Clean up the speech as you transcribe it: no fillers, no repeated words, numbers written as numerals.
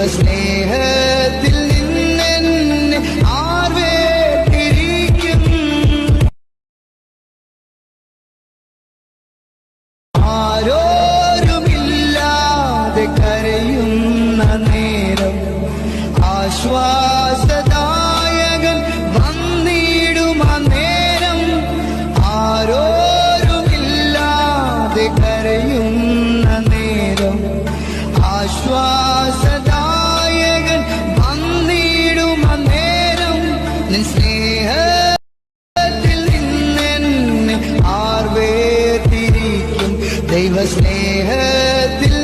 ദൈവസ്നേഹത്തിൽ നിന്നെന്നെ ആർ വേർതിരിക്കും? ആരോരുമില്ലാതെ കരയുന്ന നേരം ആശ്വാസദായകൻ വന്നിടും നേരം. ആരോരുമില്ലാതെ കരയുന്ന നേരം ആശ്വാസദായകൻ വന്നിടും നേരം. നിൻ സ്നേഹത്തിൽ നിന്നെന്നെ ആർ വേർതിരിക്കും? ദൈവസ്നേഹത്തിൽ